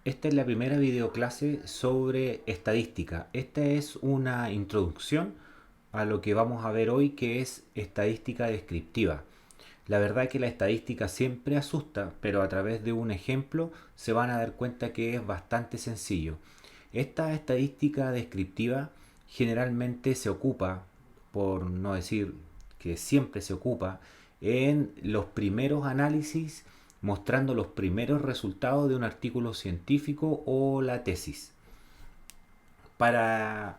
Esta es la primera videoclase sobre estadística. Esta es una introducción a lo que vamos a ver hoy, que es estadística descriptiva. La verdad es que la estadística siempre asusta, pero a través de un ejemplo se van a dar cuenta que es bastante sencillo. Esta estadística descriptiva generalmente se ocupa, por no decir que siempre se ocupa, en los primeros análisis, mostrando los primeros resultados de un artículo científico o la tesis. Para,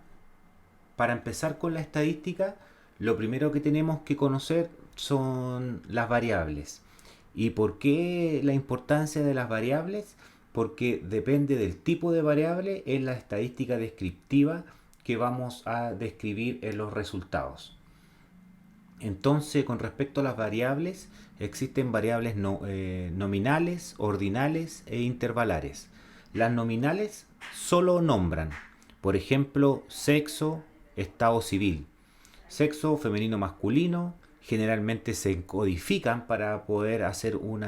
para empezar con la estadística, lo primero que tenemos que conocer son las variables. ¿Y por qué la importancia de las variables? Porque depende del tipo de variable en la estadística descriptiva que vamos a describir en los resultados. Entonces, con respecto a las variables, existen variables nominales, ordinales e intervalares. Las nominales solo nombran, por ejemplo, sexo, estado civil. Sexo femenino masculino, generalmente se codifican para poder hacer un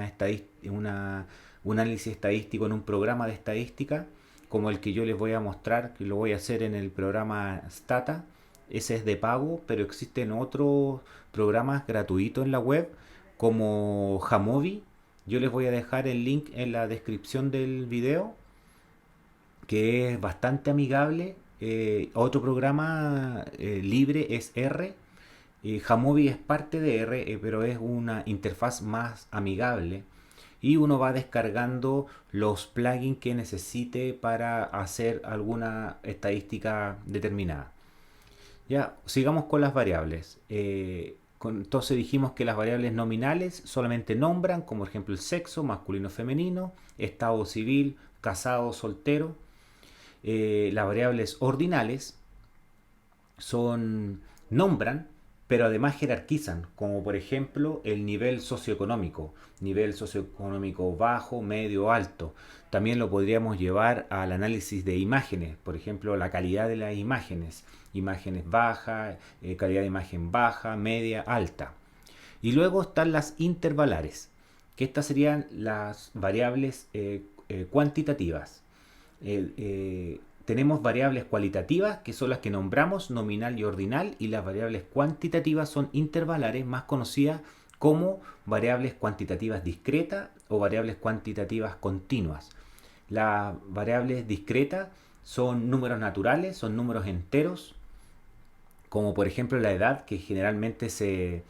análisis estadístico en un programa de estadística, como el que yo les voy a mostrar, que lo voy a hacer en el programa Stata. Ese es de pago, pero existen otros programas gratuitos en la web, como Jamovi. Yo les voy a dejar el link en la descripción del video, que es bastante amigable. Otro programa libre es R. Jamovi es parte de R, pero es una interfaz más amigable. Y uno va descargando los plugins que necesite para hacer alguna estadística determinada. Ya, sigamos con las variables. Entonces dijimos que las variables nominales solamente nombran, como por ejemplo el sexo, masculino, femenino, estado civil, casado, soltero. Las variables ordinales nombran, pero además jerarquizan, como por ejemplo el nivel socioeconómico bajo, medio, alto. También lo podríamos llevar al análisis de imágenes, por ejemplo la calidad de las imágenes baja, calidad de imagen baja, media, alta. Y luego están las intervalares, que estas serían las variables cuantitativas. Tenemos variables cualitativas, que son las que nombramos, nominal y ordinal, y las variables cuantitativas son intervalares, más conocidas como variables cuantitativas discretas o variables cuantitativas continuas. Las variables discretas son números naturales, son números enteros, como por ejemplo la edad, que generalmente se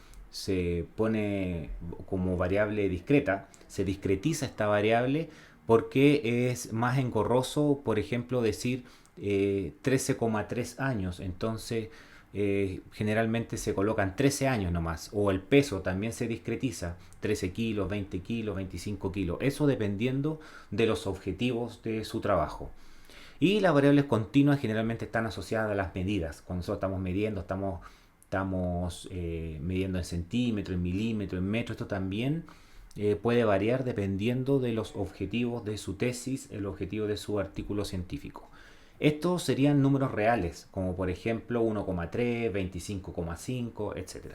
pone como variable discreta. Se discretiza esta variable porque es más engorroso, por ejemplo, decir 13,3 años. Entonces, generalmente se colocan 13 años nomás. O el peso también se discretiza: 13 kilos, 20 kilos, 25 kilos. Eso dependiendo de los objetivos de su trabajo. Y las variables continuas generalmente están asociadas a las medidas. Cuando nosotros estamos midiendo, estamos midiendo en centímetro, en milímetro, en metro. Esto también puede variar dependiendo de los objetivos de su tesis, el objetivo de su artículo científico. Estos serían números reales, como por ejemplo 1,3, 25,5, etc.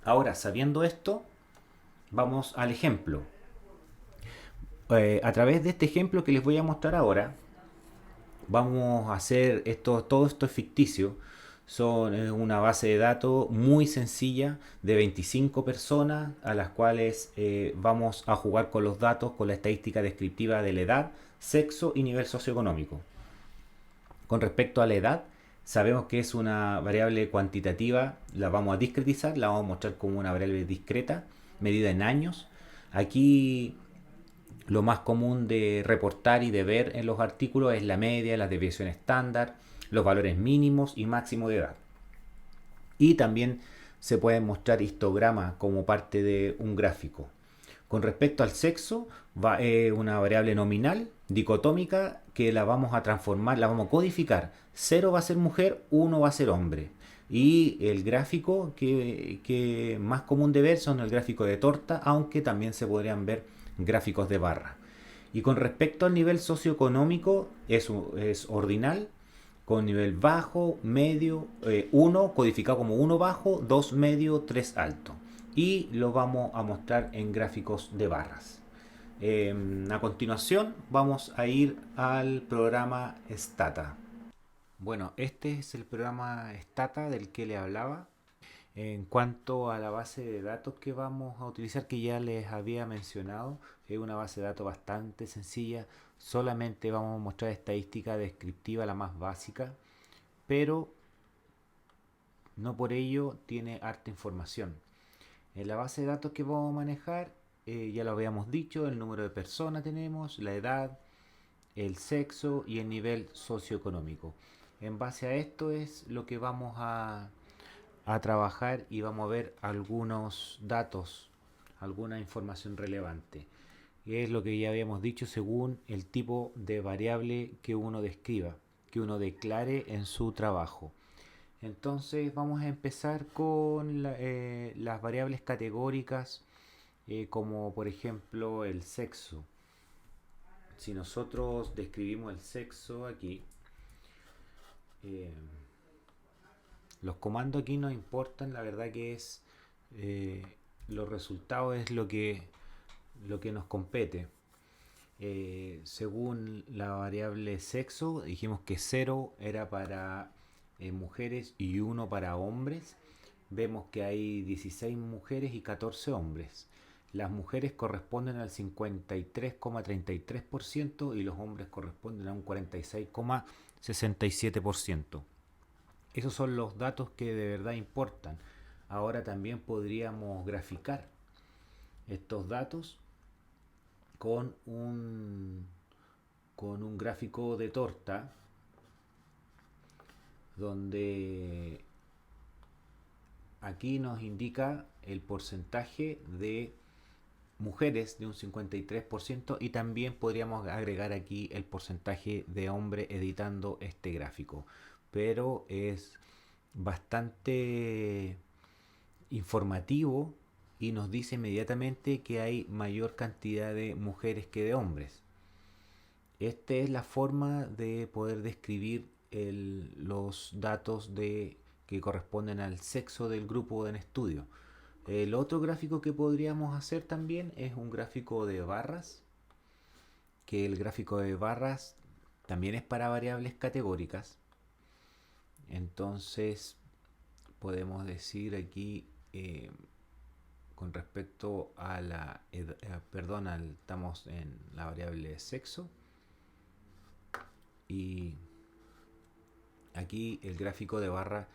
Ahora, sabiendo esto, vamos al ejemplo. A través de este ejemplo que les voy a mostrar ahora, vamos a hacer esto, todo esto es ficticio. Es una base de datos muy sencilla de 25 personas, a las cuales vamos a jugar con los datos, con la estadística descriptiva de la edad, sexo y nivel socioeconómico. Con respecto a la edad, sabemos que es una variable cuantitativa, la vamos a discretizar, la vamos a mostrar como una variable discreta, medida en años. Aquí lo más común de reportar y de ver en los artículos es la media, las desviaciones estándar, los valores mínimos y máximos de edad. Y también se pueden mostrar histogramas como parte de un gráfico. Con respecto al sexo, una variable nominal, dicotómica, que la vamos a transformar, la vamos a codificar. 0 va a ser mujer, 1 va a ser hombre. Y el gráfico que más común de ver son el gráfico de torta, aunque también se podrían ver gráficos de barra. Y con respecto al nivel socioeconómico, es ordinal, con nivel bajo, medio, 1 codificado como 1 bajo, 2 medio, 3 alto. Y lo vamos a mostrar en gráficos de barras. A continuación vamos a ir al programa Stata. Bueno, este es el programa Stata del que le hablaba. En cuanto a la base de datos que vamos a utilizar, que ya les había mencionado, es una base de datos bastante sencilla. Solamente vamos a mostrar estadística descriptiva, la más básica, pero no por ello tiene harta información. En la base de datos que vamos a manejar, ya lo habíamos dicho, el número de personas tenemos, la edad, el sexo y el nivel socioeconómico. En base a esto es lo que vamos a trabajar y vamos a ver algunos datos, alguna información relevante. Es lo que ya habíamos dicho según el tipo de variable que uno describa, que uno declare en su trabajo. Entonces vamos a empezar con las variables categóricas, como por ejemplo el sexo. Si nosotros describimos el sexo aquí, eh, los comandos aquí no importan, la verdad que es eh, los resultados es lo que nos compete. Según la variable sexo, dijimos que 0 era para mujeres y 1 para hombres. Vemos que hay 16 mujeres y 14 hombres. Las mujeres corresponden al 53,33% y los hombres corresponden a un 46,67%. Esos son los datos que de verdad importan. Ahora también podríamos graficar estos datos con un gráfico de torta donde aquí nos indica el porcentaje de mujeres de un 53% y también podríamos agregar aquí el porcentaje de hombre editando este gráfico, pero es bastante informativo y nos dice inmediatamente que hay mayor cantidad de mujeres que de hombres. Esta es la forma de poder describir los datos que corresponden al sexo del grupo en estudio. El otro gráfico que podríamos hacer también es un gráfico de barras, que el gráfico de barras también es para variables categóricas. Entonces podemos decir aquí con respecto a estamos en la variable sexo y aquí el gráfico de barra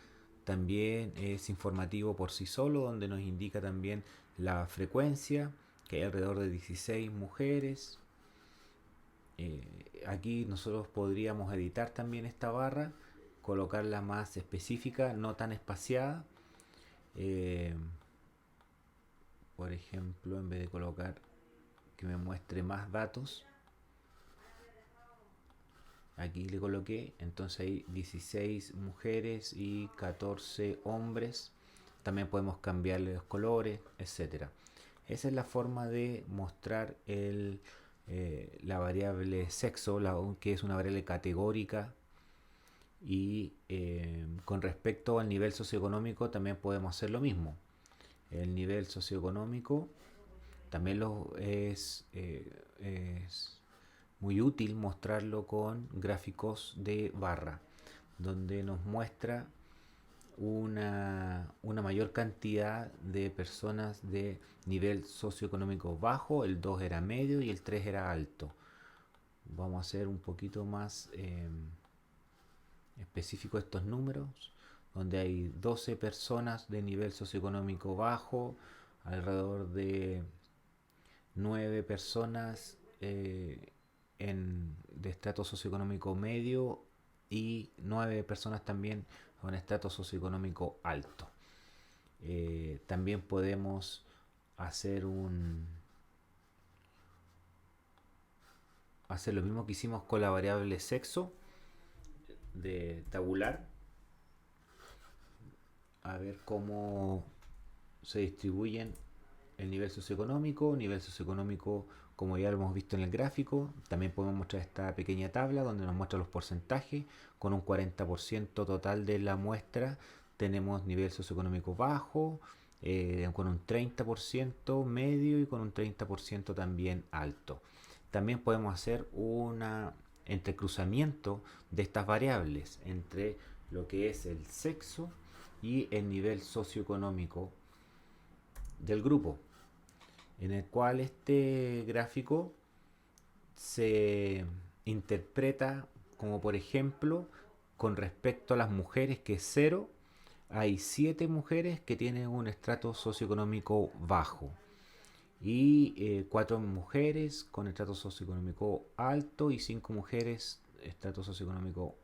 también es informativo por sí solo, donde nos indica también la frecuencia, que hay alrededor de 16 mujeres. Aquí nosotros podríamos editar también esta barra, colocarla más específica, no tan espaciada. Eh, por ejemplo, en vez de colocar que me muestre más datos, aquí le coloqué, entonces hay 16 mujeres y 14 hombres. También podemos cambiarle los colores, etcétera. Esa es la forma de mostrar la variable sexo, que es una variable categórica. Y con respecto al nivel socioeconómico también podemos hacer lo mismo. El nivel socioeconómico también es muy útil mostrarlo con gráficos de barra, donde nos muestra una mayor cantidad de personas de nivel socioeconómico bajo, el 2 era medio y el 3 era alto. Vamos a hacer un poquito más específico estos números, donde hay 12 personas de nivel socioeconómico bajo, alrededor de 9 personas de estrato socioeconómico medio y 9 personas también con estrato socioeconómico alto. También podemos hacer hacer lo mismo que hicimos con la variable sexo, de tabular, a ver cómo se distribuyen el nivel socioeconómico como ya lo hemos visto en el gráfico. También podemos mostrar esta pequeña tabla donde nos muestra los porcentajes. Con un 40% total de la muestra tenemos nivel socioeconómico bajo, con un 30% medio y con un 30% también alto. También podemos hacer un entrecruzamiento de estas variables entre lo que es el sexo y el nivel socioeconómico del grupo, en el cual este gráfico se interpreta como, por ejemplo, con respecto a las mujeres, que es cero, hay 7 mujeres que tienen un estrato socioeconómico bajo y 4 mujeres con estrato socioeconómico alto y 5 mujeres estrato socioeconómico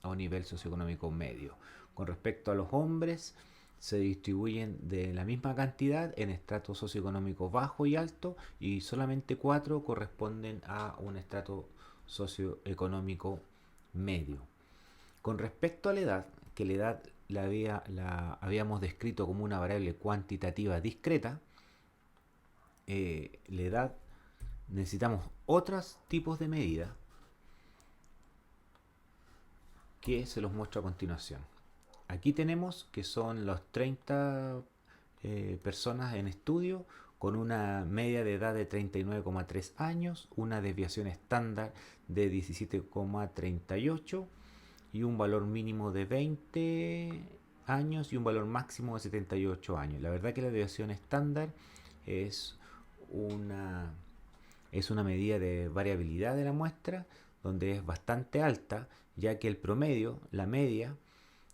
o nivel socioeconómico medio. Con respecto a los hombres, se distribuyen de la misma cantidad en estrato socioeconómico bajo y alto, y solamente 4 corresponden a un estrato socioeconómico medio. Con respecto a la edad, que la edad la habíamos descrito como una variable cuantitativa discreta, la edad necesitamos otros tipos de medidas que se los muestro a continuación. Aquí tenemos que son los 30 personas en estudio con una media de edad de 39,3 años, una desviación estándar de 17,38 y un valor mínimo de 20 años y un valor máximo de 78 años. La verdad que la desviación estándar es una medida de variabilidad de la muestra donde es bastante alta, ya que el promedio, la media,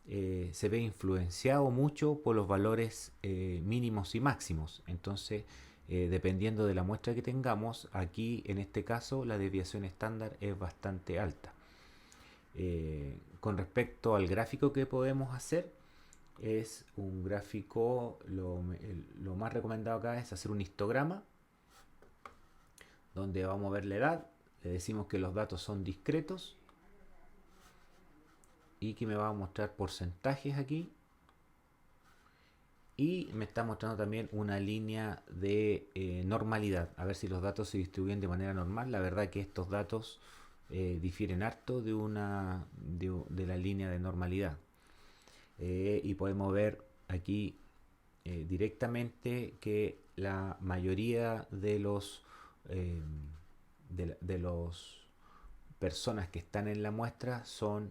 se ve influenciado mucho por los valores mínimos y máximos. Entonces, dependiendo de la muestra que tengamos, aquí en este caso la desviación estándar es bastante alta. Con respecto al gráfico que podemos hacer, es un gráfico, lo más recomendado acá es hacer un histograma donde vamos a ver la edad, le decimos que los datos son discretos y que me va a mostrar porcentajes aquí, y me está mostrando también una línea de normalidad, a ver si los datos se distribuyen de manera normal. La verdad que estos datos difieren harto de la línea de normalidad, y podemos ver aquí directamente que la mayoría de los personas que están en la muestra son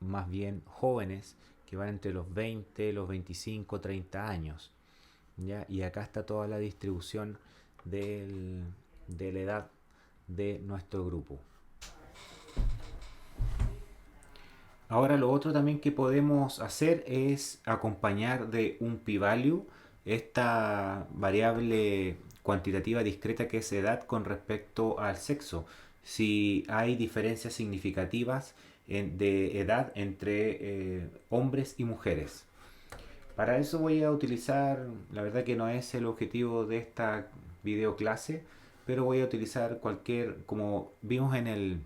más bien jóvenes, que van entre los 20, los 25, 30 años, ¿ya? Y acá está toda la distribución de la edad de nuestro grupo. Ahora lo otro también que podemos hacer es acompañar de un p-value esta variable cuantitativa discreta que es edad con respecto al sexo. Si hay diferencias significativas de edad entre hombres y mujeres. Para eso voy a utilizar, la verdad que no es el objetivo de esta video clase, pero voy a utilizar como vimos en el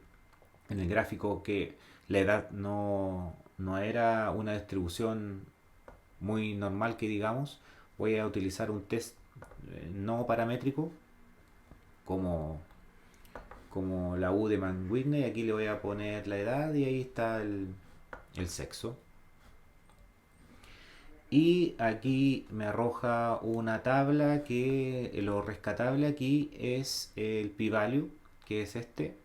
gráfico, que la edad no era una distribución muy normal que digamos. Voy a utilizar un test no paramétrico como la U de Mann-Whitney. Aquí le voy a poner la edad y ahí está el sexo. Y aquí me arroja una tabla que lo rescatable aquí es el p-value, que es este,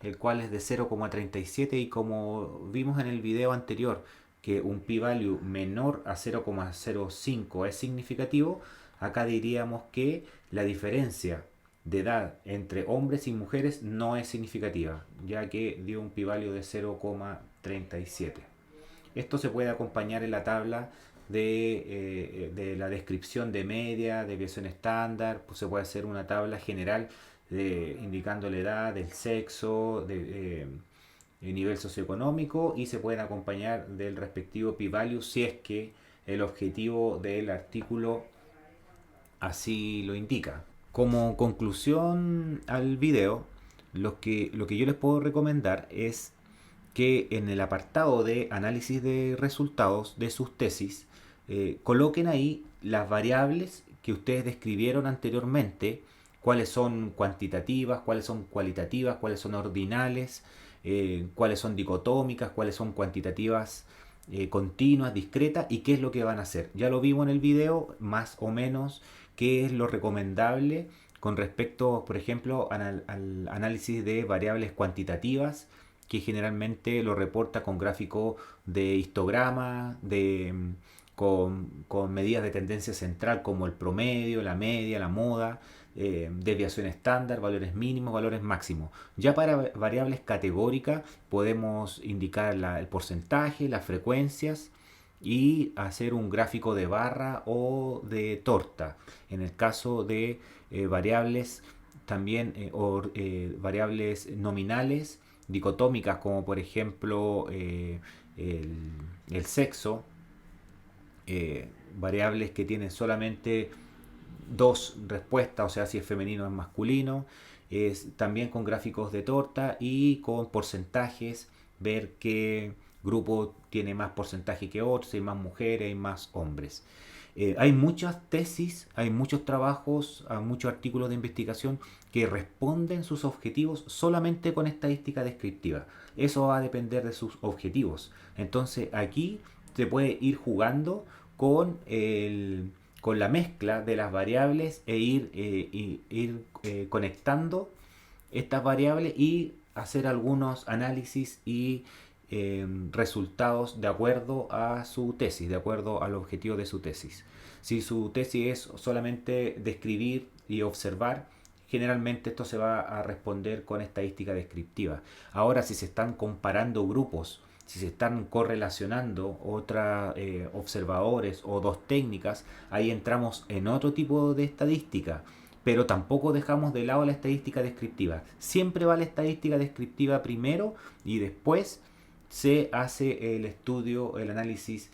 el cual es de 0,37, y como vimos en el video anterior que un p-value menor a 0,05 es significativo, acá diríamos que la diferencia de edad entre hombres y mujeres no es significativa, ya que dio un p-value de 0,37. Esto se puede acompañar en la tabla de la descripción de media, desviación estándar. Pues se puede hacer una tabla general indicando la edad, el sexo, el nivel socioeconómico, y se pueden acompañar del respectivo p-value si es que el objetivo del artículo así lo indica. Como conclusión al video, lo que yo les puedo recomendar es que en el apartado de análisis de resultados de sus tesis coloquen ahí las variables que ustedes describieron anteriormente, cuáles son cuantitativas, cuáles son cualitativas, cuáles son ordinales, cuáles son dicotómicas, cuáles son cuantitativas continuas, discretas, y qué es lo que van a hacer. Ya lo vimos en el video, más o menos, qué es lo recomendable con respecto, por ejemplo, al análisis de variables cuantitativas, que generalmente lo reporta con gráfico de histograma, con medidas de tendencia central como el promedio, la media, la moda, desviación estándar, valores mínimos, valores máximos. Ya para variables categóricas podemos indicar el porcentaje, las frecuencias y hacer un gráfico de barra o de torta. En el caso de variables también variables nominales dicotómicas como por ejemplo el sexo, variables que tienen solamente dos respuestas, o sea, si es femenino o es masculino, es también con gráficos de torta y con porcentajes, ver qué grupo tiene más porcentaje que otro, si hay más mujeres, hay más hombres. Hay muchas tesis, hay muchos trabajos, hay muchos artículos de investigación que responden sus objetivos solamente con estadística descriptiva. Eso va a depender de sus objetivos. Entonces aquí se puede ir jugando con con la mezcla de las variables e ir conectando estas variables y hacer algunos análisis y resultados de acuerdo a su tesis, de acuerdo al objetivo de su tesis. Si su tesis es solamente describir y observar, generalmente esto se va a responder con estadística descriptiva. Ahora, si se están comparando grupos, si se están correlacionando otros observadores o dos técnicas, ahí entramos en otro tipo de estadística. Pero tampoco dejamos de lado la estadística descriptiva. Siempre va la estadística descriptiva primero y después se hace el estudio, el análisis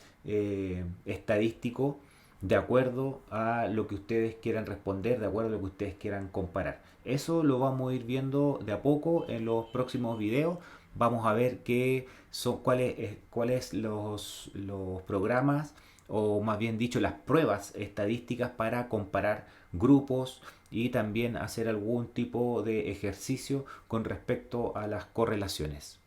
estadístico de acuerdo a lo que ustedes quieran responder, de acuerdo a lo que ustedes quieran comparar. Eso lo vamos a ir viendo de a poco en los próximos videos. Vamos a ver qué son, cuáles los programas, o más bien dicho, las pruebas estadísticas para comparar grupos y también hacer algún tipo de ejercicio con respecto a las correlaciones.